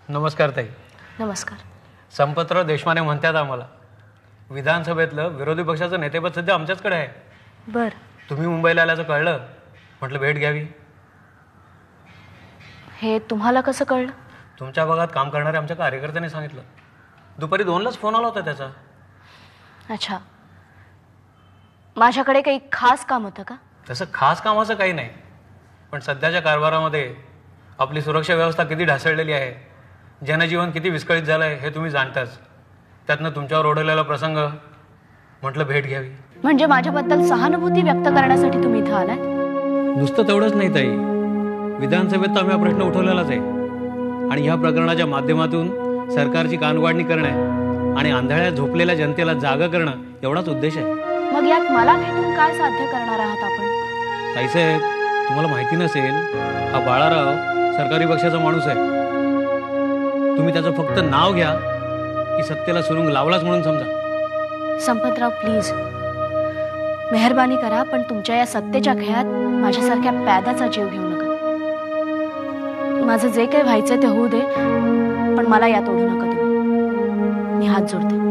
नमस्कार ताई. नमस्कार. संपतराव देशमाने म्हणतात आम्हाला विधानसभेतलं विरोधी पक्षाचं नेतेपद सध्या आमच्याचकडे आहे. बर. तुम्ही मुंबईला आल्याचं कळलं, म्हटलं भेट घ्यावी. हे तुम्हाला कसं कळलं? तुमच्या भागात काम करणाऱ्या आमच्या कार्यकर्त्यांनी सांगितलं. दुपारी 2लाच फोन आला होता त्याचा. अच्छा, माझ्याकडे काही खास काम होतं का? तसं खास कामाचं काही नाही, पण सध्याच्या कारभारामध्ये आपली सुरक्षा व्यवस्था किती ढासळलेली आहे, जनजीवन किती विस्कळीत झालं आहे हे तुम्ही जाणताच. त्यातनं तुमच्यावर ओढवलेला प्रसंग, म्हटलं भेट घ्यावी. म्हणजे माझ्याबद्दल सहानुभूती व्यक्त करण्यासाठी तुम्ही इथं आलात? नुसतं तेवढंच नाही ताई, विधानसभेत तर आम्ही हा प्रश्न उठवलेलाच आहे आणि ह्या प्रकरणाच्या माध्यमातून सरकारची कानउघाडणी करणं आणि आंधळ्या झोपलेल्या जनतेला जागा करणं एवढाच उद्देश आहे. मग यात मला भेटून काय साध्य करणार आहात आपण? ताईसाहेब, तुम्हाला माहिती नसेल, हा बाळाराव सरकारी पक्षाचा माणूस आहे. तुम्ही त्याचं फक्त नाव घ्या की सत्तेला सुरुंग लावलाच म्हणून समजा. संपतराव, प्लीज मेहरबानी करा, पण तुमच्या या सत्तेच्या खेळात माझ्यासारख्या पॅदाचा जीव घेऊ नका. माझं जे काही व्हायचं ते होऊ दे, पण मला यात ओढू नका तुम्ही. मी हात जोडते.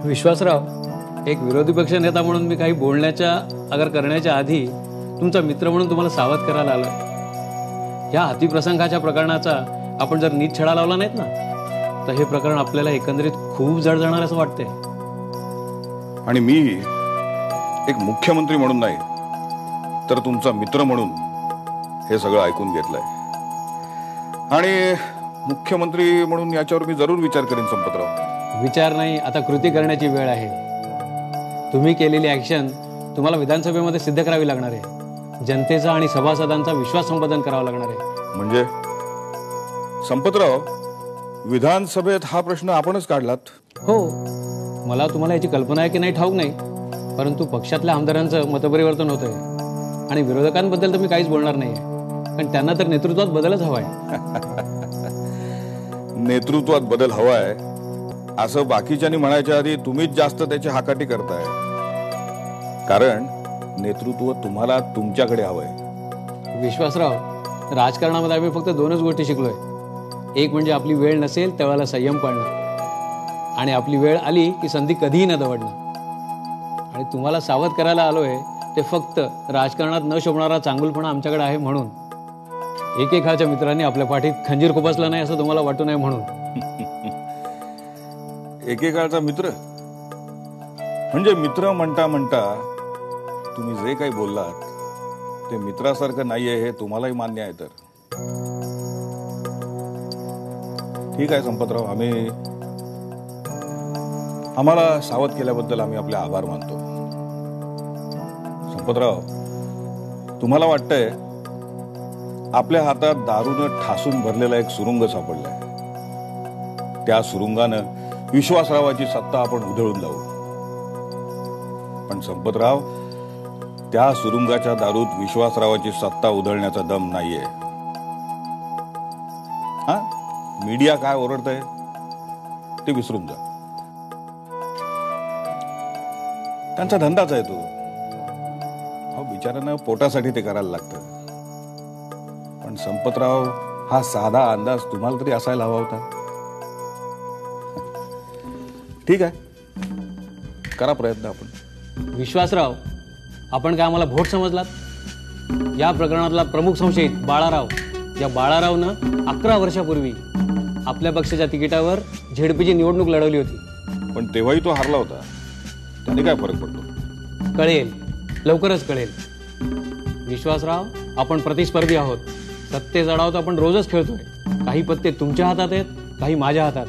विश्वासराव, एक विरोधी पक्ष नेता म्हणून मी काही बोलण्याच्या अगर करण्याच्या आधी तुमचा मित्र म्हणून तुम्हाला सावध करायला आलोय. या अतिप्रसंगाच्या प्रकरणाचा आपण जर नीट छडा लावला नाहीत ना, तर हे प्रकरण आपल्याला एकंदरीत खूप जड जाणार असं वाटतंय. आणि मी एक मुख्यमंत्री म्हणून नाही, तर तुमचा मित्र म्हणून हे सगळं ऐकून घेतलंय. आणि मुख्यमंत्री म्हणून याच्यावर मी जरूर विचार करेन. संपतराव, विचार नाही, आता कृती करण्याची वेळ आहे. तुम्ही केलेली ऍक्शन तुम्हाला विधानसभेमध्ये सिद्ध करावी लागणार आहे. जनतेचा आणि सभासदांचा विश्वास संपादन करावा लागणार आहे. म्हणजे संपतराव, विधानसभेत हा प्रश्न आपणच काढलात? हो, मला तुम्हाला याची कल्पना आहे की नाही ठाऊक नाही, परंतु पक्षातल्या आमदारांचं मतपरिवर्तन होतंय आणि विरोधकांबद्दल तर मी काहीच बोलणार नाहीये, कारण त्यांना तर नेतृत्वात बदलच हवाय. नेतृत्वात बदल हवाय असं बाकीच्यांनी म्हणायच्या आधी तुम्हीच जास्त त्याची हाकाटी करताय. कारण नेतृत्व तुम्हाला तुमच्याकडे हवंय. विश्वासराव, राजकारणामध्ये आम्ही फक्त 2च गोष्टी शिकलोय. एक म्हणजे आपली वेळ नसेल त्यावेळेला संयम पाळणं, आणि आपली वेळ आली की संधी कधीही न दवडणं. आणि तुम्हाला सावध करायला आलोय ते फक्त राजकारणात न शोभणारा चांगुलपणा आमच्याकडे आहे म्हणून. एकेकाच्या मित्रांनी आपल्या पाठीत खंजीर खुपसला नाही असं तुम्हाला वाटू नये म्हणून. एकेकाळचा मित्र म्हणजे मित्र म्हणता म्हणता तुम्ही जे काही बोललात ते मित्रासारखं नाहीये हे तुम्हालाही मान्य आहे. तर ठीक आहे संपतराव, आम्हाला सावध केल्याबद्दल आम्ही आपले आभार मानतो. संपतराव, तुम्हाला वाटतंय आपल्या हातात दारूनं ठासून भरलेला एक सुरुंग सापडलाय. त्या सुरुंगानं विश्वासरावाची सत्ता आपण उधळून लावू. पण संपतराव, त्या सुरुंगाच्या दारूत विश्वासरावाची सत्ता उधळण्याचा दम नाहीये. हा, मीडिया काय ओरडतंय ते विसरून जा. त्यांचा धंदाच आहे तो. बिचाऱ्यांना पोटासाठी ते करायला लागतं. पण संपतराव, हा साधा अंदाज तुम्हाला तरी असायला हवा होता. ठीक आहे, करा प्रयत्न आपण. विश्वासराव, आपण काय आम्हाला भोट समजलात? या प्रकरणातला प्रमुख संशयित बाळाराव, या बाळारावनं 11 वर्षापूर्वी आपल्या पक्षाच्या तिकिटावर झेडपीची निवडणूक लढवली होती. पण तेव्हाही तो हारला होता. त्याने काय फरक पडतो? कळेल, लवकरच कळेल. विश्वासराव, आपण प्रतिस्पर्धी आहोत. सत्तेचा डाव तर आपण रोजच खेळतोय. काही पत्ते तुमच्या हातात आहेत, काही माझ्या हातात.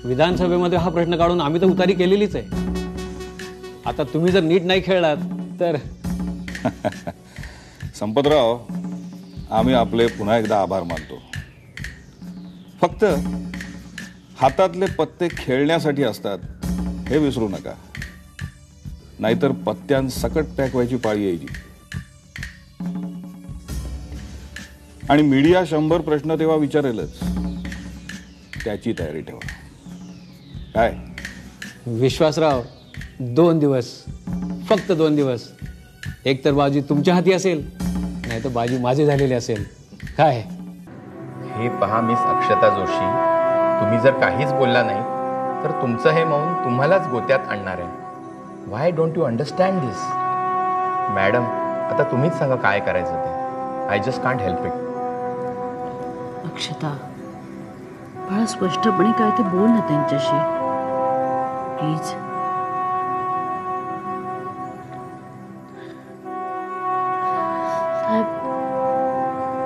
विधानसभेमध्ये हा प्रश्न काढून आम्ही तर उतारी केलेलीच आहे. आता तुम्ही जर नीट नाही खेळलात तर संपतराव, आम्ही आपले पुन्हा एकदा आभार मानतो. फक्त हातातले पत्ते खेळण्यासाठी असतात हे विसरू नका, नाहीतर पत्त्यांसकट पॅक व्हायची पाळी यायची. आणि मीडिया 100 प्रश्न तेव्हा विचारेलच. त्याची तयारी ठेवा. काय विश्वासराव, 2 दिवस, फक्त 2 दिवस. एक तर बाजी तुमच्या हाती असेल, नाही तर बाजी माझी झालेली असेल. काय हे पहा मिस अक्षता जोशी, तुम्ही जर काहीच बोलला नाही तर तुमचं हे मौन तुम्हालाच गोत्यात आणणार आहे. Why don't you understand this? Madam, आता तुम्हीच सांगा काय करायचं ते. I just can't help it. Akshata, बाळा स्पष्टपणे काय ते बोल ना त्यांच्याशी प्लीज. साहेब,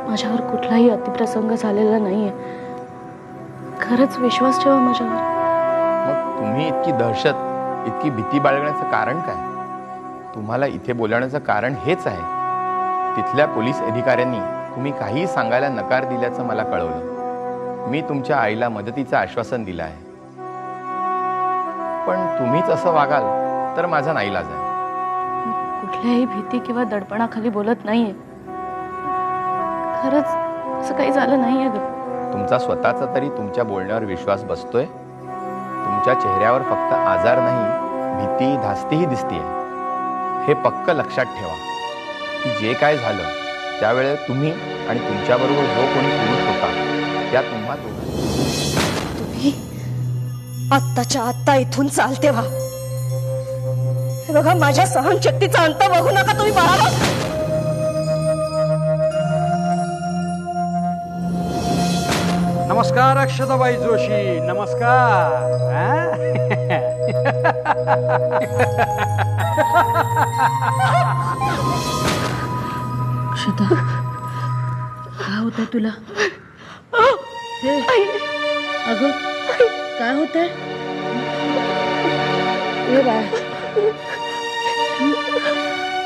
माझ्यावर कुठलाही अतिप्रसंग झालेला नाहीये. खरंच विश्वास ठेवा माझ्यावर. मग तुम्ही इतकी दहशत, इतकी भीती बाळगण्याचं कारण काय? तुम्हाला इथे बोलावण्याचं कारण हेच आहे. तिथल्या पोलीस अधिकाऱ्यांनी तुम्ही काहीही सांगायला नकार दिल्याचं मला कळवलं. मी तुमच्या आईला मदतीचं आश्वासन दिलं आहे, पण तुम्हीच असं वागाल तर माझा नाईलाज आहे. मी कुठल्याही भीती किंवा दडपणाखाली बोलत नाहीये. खरंच असं काही झालं नाहीये ग. तुमचा स्वतःचा तरी तुमच्या बोलण्यावर विश्वास बसतोय? तुमच्या चेहऱ्यावर फक्त आजार नाही, भीती, धास्तीही दिसतीये. हे पक्क लक्षात ठेवा की जे काय झालं त्यावेळेस तुम्ही आणि तुमच्याबरोबर जो कोणी पुरुष होता त्या तुम्हा दोघांनी. तुम्ही आत्ताच्या आत्ता इथून चालते व्हा. हे बघा, माझ्या सहनशक्तीचा अंत बघू नका तुम्ही बाळा. नमस्कार अक्षताबाई जोशी, नमस्कार. अक्षता, काय होतंय तुला? हे अगं, काय होतंय?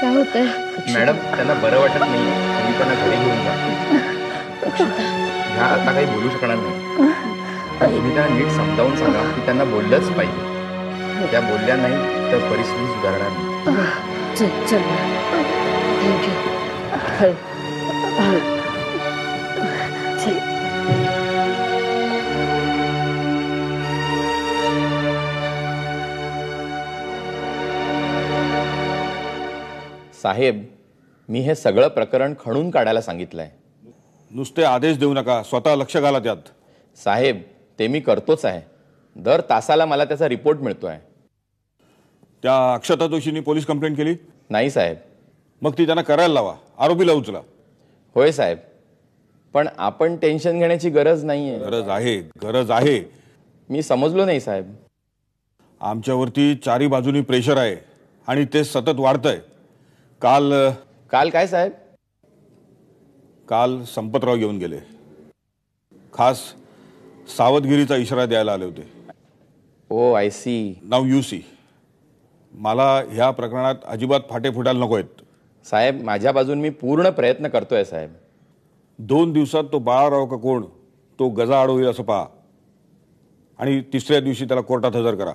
काय होतंय? मॅडम, त्यांना बरं वाटत नाही, तुम्ही त्यांना घरी घेऊन जा. ह्या आता काही बोलू शकणार नाही. तुम्ही त्यांना नीट समजावून सांगा की त्यांना बोललंच पाहिजे. त्या बोलल्या नाही तर परिस्थिती सुधारणार नाही. चल चल, थँक्यू. साहेब, मी हे सगळं प्रकरण खणून काढायला सांगितलंय. नुसते आदेश देऊ नका, स्वतः लक्ष घाला त्यात. साहेब, ते मी करतोच आहे. दर तासाला मला त्याचा रिपोर्ट मिळतोय. त्या अक्षता जोशींनी पोलीस कंप्लेंट केली नाही साहेब. मग ती त्यांना करायला लावा, आरोपीला उचला. होय साहेब, पण आपण टेन्शन घेण्याची गरज नाहीये. गरज आहे, गरज आहे. मी समजलो नाही साहेब. आमच्यावरती चारी बाजूनी प्रेशर आहे आणि ते सतत वाढतंय. काल काल काय साहेब? काल संपतराव येऊन गेले. खास सावधगिरीचा इशारा द्यायला आले होते. Oh I see. Now you see. मला ह्या प्रकरणात अजिबात फाटे फुटायला नको आहेत. साहेब, माझ्या बाजून मी पूर्ण प्रयत्न करतोय साहेब. 2 दिवसात तो बाळाराव का कोण तो गजा आड होईल असं पहा आणि 3ऱ्या दिवशी त्याला कोर्टात हजर करा.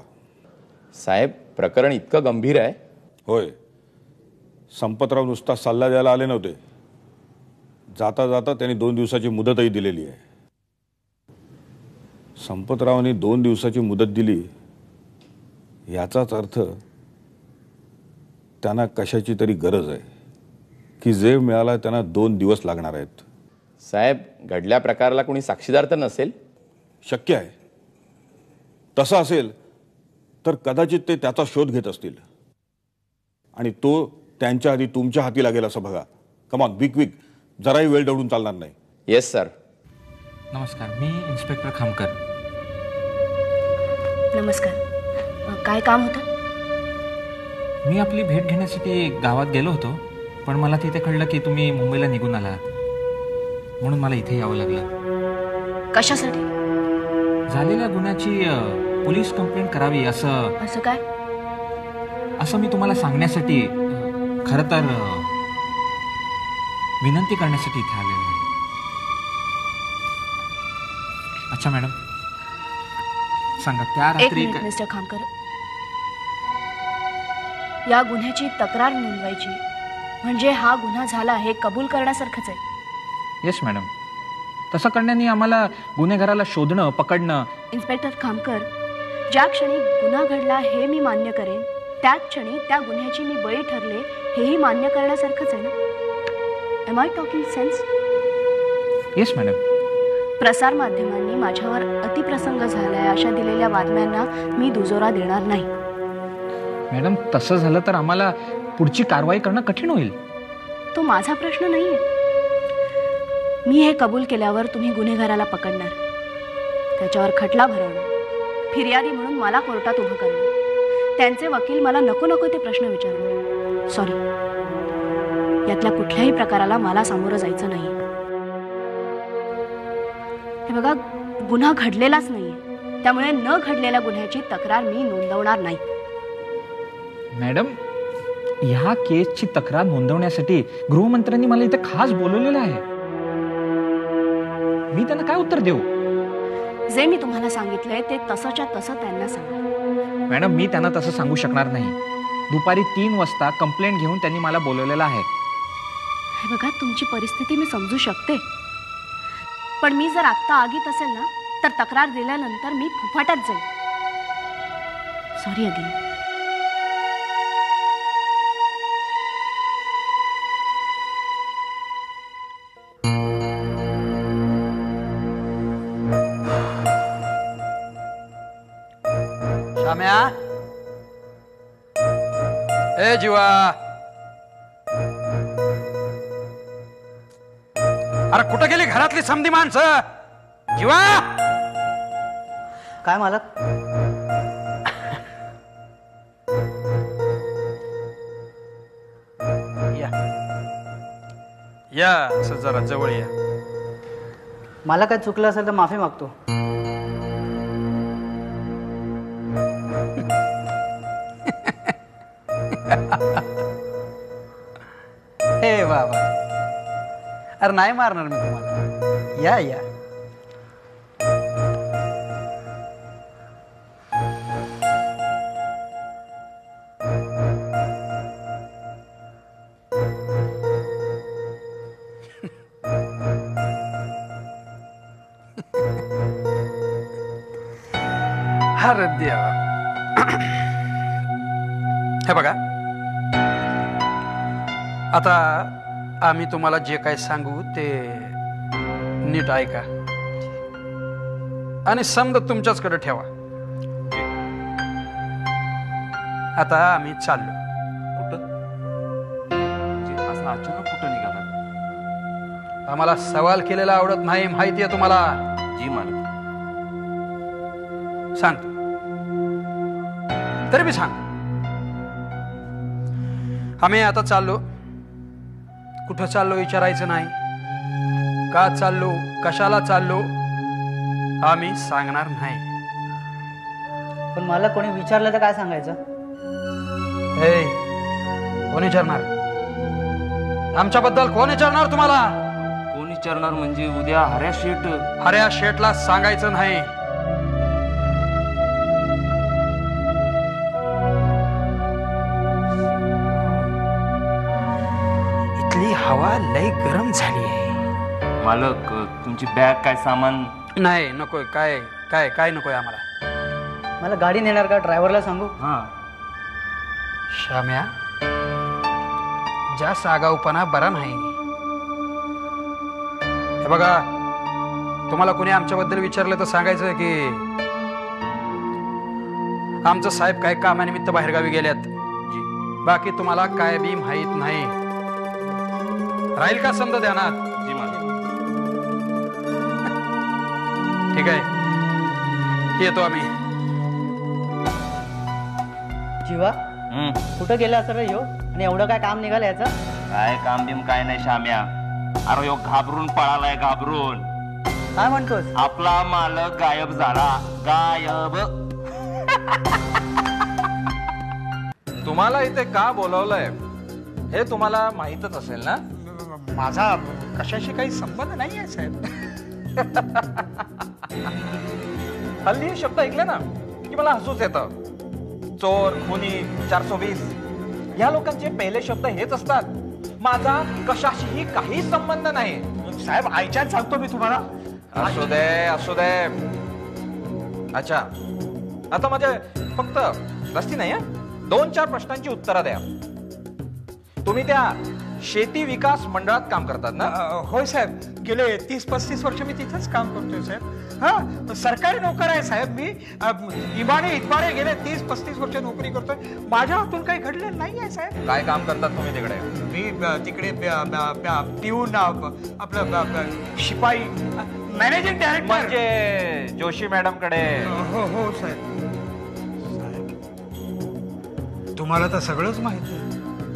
साहेब, प्रकरण इतकं गंभीर आहे? होय. संपतराव नुसता सल्ला द्यायला आले नव्हते. जाता जाता त्यांनी 2 दिवसाची मुदतही दिलेली आहे. संपतरावांनी 2 दिवसाची मुदत दिली याचाच अर्थ त्यांना कशाची तरी गरज आहे की जे मिळाला त्यांना 2 दिवस लागणार आहेत. साहेब, घडल्या प्रकाराला कोणी साक्षीदार तर नसेल? शक्य आहे. तसं असेल तर कदाचित ते त्याचा शोध घेत असतील आणि तो त्यांच्या आधी तुमच्या हाती लागेल असं बघा. Come on, quick quick. जराही वेळ दवडून चालणार नाही. Yes sir. नमस्कार, मी इन्स्पेक्टर खामकर. नमस्कार. काय काम होतं? मी आपली भेट घेण्यासाठी गावात गेलो होतो, पण मला तिथे कळलं की तुम्ही मुंबईला निघून आलात, म्हणून मला इथे यावं लागलं. कशासाठी? झालेल्या गुन्ह्याची पोलीस कंप्लेंट करावी असं काय? असं मी तुम्हाला सांगण्यासाठी, खरं तर विनंती करण्यासाठी इथे आलेलो आहे. अच्छा मॅडम, सांगा त्या एक रात्री मिनिट मिस्टर खामकर. या गुन्ह्याची तक्रार नोंदवायची म्हणजे हा गुन्हा झाला हे कबूल करण्यासारखंच आहे. Yes madam. तसं करण्याने आम्हाला गुन्हेगाराला शोधणं, पकडणं. इन्स्पेक्टर खामकर, ज्या क्षणी गुन्हा घडला हे मी मान्य करेन, त्याच क्षणी त्या गुन्ह्याची मी बळी ठरले हेही मान्य करण्यासारखंच आहे ना? Am I talking sense? Yes madam. प्रसार माध्यमांनी माझ्यावर अतिप्रसंग झालाय अशा दिलेल्या बातम्यांना मी दुजोरा देणार नाही. मॅडम, तसं झालं तर आम्हाला पुढची कारवाई करणं कठीण होईल. तो माझा प्रश्न नाहीये. मी हे कबूल केल्यावर तुम्ही गुन्हेगाराला पकडणार, त्याच्यावर खटला भरवणार, फिर्यादी म्हणून मला कोर्टात उभं करणार, त्यांचे वकील मला नको नको ते प्रश्न विचारणार. सॉरी, यातल्या कुठल्याही प्रकाराला मला सामोरं जायचं नाही. हे बघा, गुन्हा घडलेलाच नाहीये, त्यामुळे न घडलेल्या गुन्ह्याची तक्रार मी नोंदवणार नाही. मॅडम, ह्या केसची तक्रार नोंदवण्यासाठी गृहमंत्र्यांनी मला इथे खास बोलवलेलं आहे. मी त्यांना काय उत्तर देऊ? जे मी तुम्हाला सांगितलंय ते तसंच्या तसं त्यांना सांगा. मॅडम, मी त्यांना तसं सांगू शकणार नाही. दुपारी 3 वाजता कंप्लेंट घेऊन त्यांनी मला बोलवलेलं आहे. हे बघा, तुमची परिस्थिती मी समजू शकते, पण मी जर आत्ता आगीत असेल ना तर तक्रार दिल्यानंतर मी फुफाट्यात जाईल. Sorry again. शाम्या, ए जीवा, अरे कुठं गेली घरातली समधी माणसं? जीवा, काय मालक? या असं जरा जवळ या. मला काय चुकलं असेल तर माफी मागतो. हे बाबा, अरे नाही मारणार मी तुम्हाला. या या. अरे देवा. हे बघा, आता आम्ही तुम्हाला जे काय सांगू ते नीट ऐका आणि समजा तुमच्याचकडे ठेवा. आता आम्ही चाललो. कुठं? असं अचानक कुठं निघाला? आम्हाला सवाल केलेला आवडत नाही, माहिती आहे तुम्हाला. जी मालक. सांगतो तरी मी सांग. आम्ही आता चाललो. कुठं चाललो विचारायचं नाही. का चाललो, कशाला चाललो आम्ही सांगणार नाही. पण मला कोणी विचारलं तर काय सांगायचं? हे कोण विचारणार? आमच्याबद्दल कोण विचारणार तुम्हाला? कोण विचारणार म्हणजे उद्या हऱ्या शेठला सांगायचं नाही. इथली हवा लय गरम झाली आहे. मालक, तुमची बॅग काय सामान? नाही, नकोय. काय काय काय नकोय आम्हाला. मला गाडी नेणार का? ड्रायव्हरला सांगू? हा. श्याम्या, जास्त आगाऊपणा बरा नाही. हे बघा, तुम्हाला कोणी आमच्याबद्दल विचारलं तर सांगायचं की आमचं साहेब काय कामानिमित्त बाहेरगावी गेल्यात. बाकी तुम्हाला काय बी माहित नाही. राहील का समजा ध्यानात? जी मालक. ठीक आहे, येतो आम्ही. जीवा, कुठं गेला असं रे ह्यो? आणि एवढं काय काम निघालं याचं? काय काम बिम काय नाही शाम्या. अरे ह्यो घाबरून पळालाय, घाबरून. काय म्हणतोस? आपला मालक गायब झाला. गायब. तुम्हाला इथे का बोलवलंय हे तुम्हाला माहीतच असेल ना? माझा कशाशी काही संबंध नाही आहे साहेब. हल्ली हे शब्द ऐकले ना की मला हसूच येतं. चोर, खुनी, 420 या लोकांचे पहिले शब्द हेच असतात. माझा कशाशीही काही संबंध नाही. साहेब आईच्यात सांगतो मी तुम्हाला. असू दे. अच्छा, आता माझे फक्त रस्ती नाही 2-4 प्रश्नांची उत्तरं द्या. तुम्ही त्या शेती विकास मंडळात काम करतात ना? होय साहेब, गेले 30-35 वर्ष मी तिथेच काम करतोय साहेब. हा, सरकारी नोकर आहे साहेब मी. इतबारे गेले 30-35 वर्ष नोकरी करतोय. माझ्या हातून काही घडलेलं नाही आहे साहेब. काय काम करतात तुम्ही तिकडे? मी तिकडे पिऊन आपलं शिपाई, मॅनेजिंग डायरेक्टर. म्हणजे जोशी मॅडम कडे? हो साहेब. तुम्हाला तर सगळंच माहिती आहे.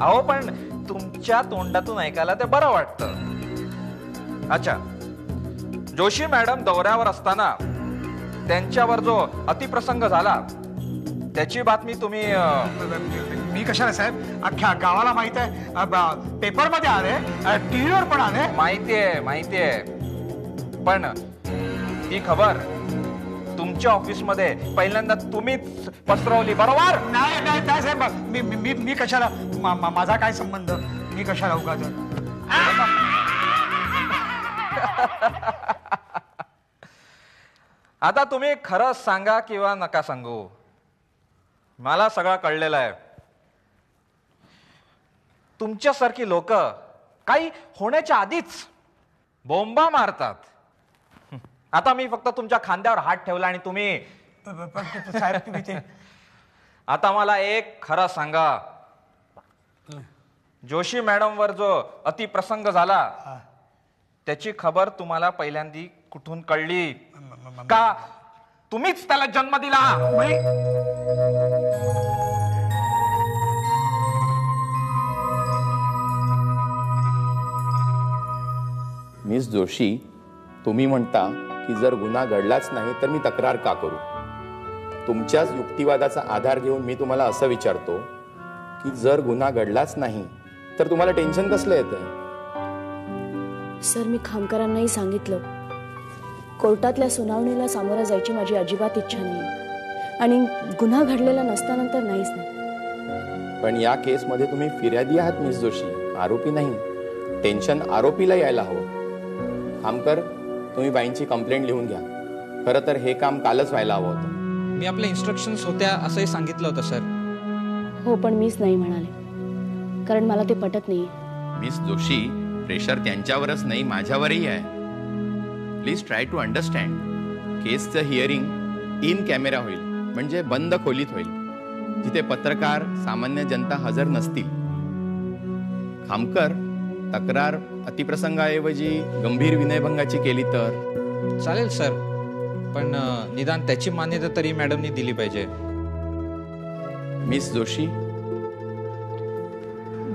अहो, पण तुमच्या तोंडातून ऐकायला ते बरं वाटतं. अच्छा, जोशी मॅडम दौऱ्यावर असताना त्यांच्यावर जो अतिप्रसंग झाला त्याची बातमी तुम्ही? मी कशाला साहेब, अख्ख्या गावाला माहित आहे. पेपर मध्ये आले, टीव्हीवर पण आले. माहितीये. पण ती खबर तुमच्या ऑफिसमध्ये पहिल्यांदा तुम्हीच पसरवली, बरोबर? नाही साहेब, मी कशाला, माझा काय संबंध? मी कशाला उगाच. आता तुम्ही खरं सांगा किंवा नका सांगू, मला सगळं कळलेलं आहे. तुमच्यासारखी लोक काही होण्याच्या आधीच बोंबा मारतात. आता मी फक्त तुमच्या खांद्यावर हात ठेवला आणि तुम्ही साहेब तुम्ही ते. आता मला एक खरं सांगा, जोशी मॅडम वर जो अतिप्रसंग झाला त्याची खबर तुम्हाला पहिल्यांदी कुठून कळली? का तुम्हीच त्याला जन्म दिला? मिस जोशी, तुम्ही म्हणता की जर गुन्हा घडलाच नाही तर मी तक्रार का करू? तुमच्याच युक्तिवादाचा आधार घेऊन मी तुम्हाला असं विचारतो की जर गुन्हा घडलाच नाही तर तुम्हाला टेन्शन कसलं येतंय? सर, मी खामकरांनाही सांगितलं, कोर्टातल्या सुनावणीला सामोरं जायची माझी अजिबात इच्छा नाही आणि गुन्हा घडलेला नसतानंतर नाहीच नाही. पण या केसमध्ये तुम्ही फिर्यादी आहात मिस जोशी, आरोपी नाही. टेन्शन आरोपीला यायला हवं. खामकर, तुम्ही बाईंची कंप्लेंट लिहून घ्या. खरं तर हे काम कालच व्हायला हवं होतं. मी आपल्या इन्स्ट्रक्शन्स होत्या असंही सांगितलं होतं सर. हो, पण मीच नाही म्हणाले, कारण मला ते पटत नाही. मिस जोशी, प्रेशर त्यांच्यावरच नाही माझ्यावरही आहे. Please try to understand. केसचं हिअरिंग इन कॅमेरा होईल, म्हणजे बंद खोलीत होईल, जिथे पत्रकार, सामान्य जनता हजर नसतील. खामकर, तक्रार अतिप्रसंगाऐवजी गंभीर विनयभंगाची केली तर? चालेल सर, पण निदान त्याची मान्यता तरी मॅडमनी दिली पाहिजे. मिस जोशी,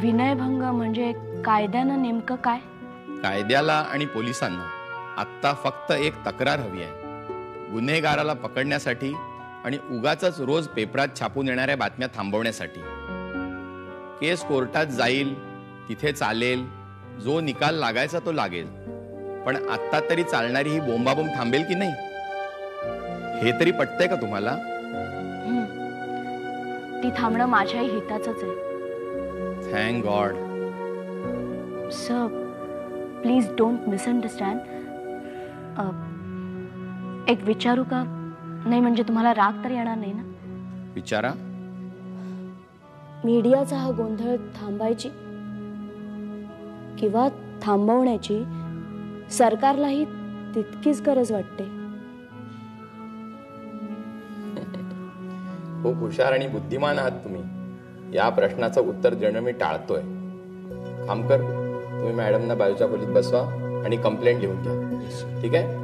विनयभंग म्हणजे कायद्यानं नेमकं काय? कायद्याला आणि पोलिसांना आत्ता फक्त एक तक्रार हवी आहे, गुन्हेगाराला पकडण्यासाठी आणि उगाचच रोज पेपरात छापून येणाऱ्या बातम्या थांबवण्यासाठी. केस कोर्टात जाईल, तिथे चालेल, जो निकाल लागायचा तो लागेल. पण आत्ता तरी चालणारी ही बोंबाबोंब थांबेल की नाही, हे तरी पटतंय का तुम्हाला? ती थांबणं माझ्याही हिताचंच आहे. Thank God. Sir, please don't misunderstand. एक विचारू का? नाही म्हणजे तुम्हाला राग तर येणार नाही ना? विचारा. मीडियाचा हा गोंधळ थांबायची किंवा थांबवण्याची सरकारलाही तितकीच गरज वाटते. खूप हुशार आणि बुद्धिमान आहात तुम्ही. या प्रश्नाचं उत्तर देणं मी टाळतोय. खामकर, तुम्ही मॅडमना बाजूच्या खोलीत बसवा आणि कंप्लेंट लिहून घ्या. ठीक आहे?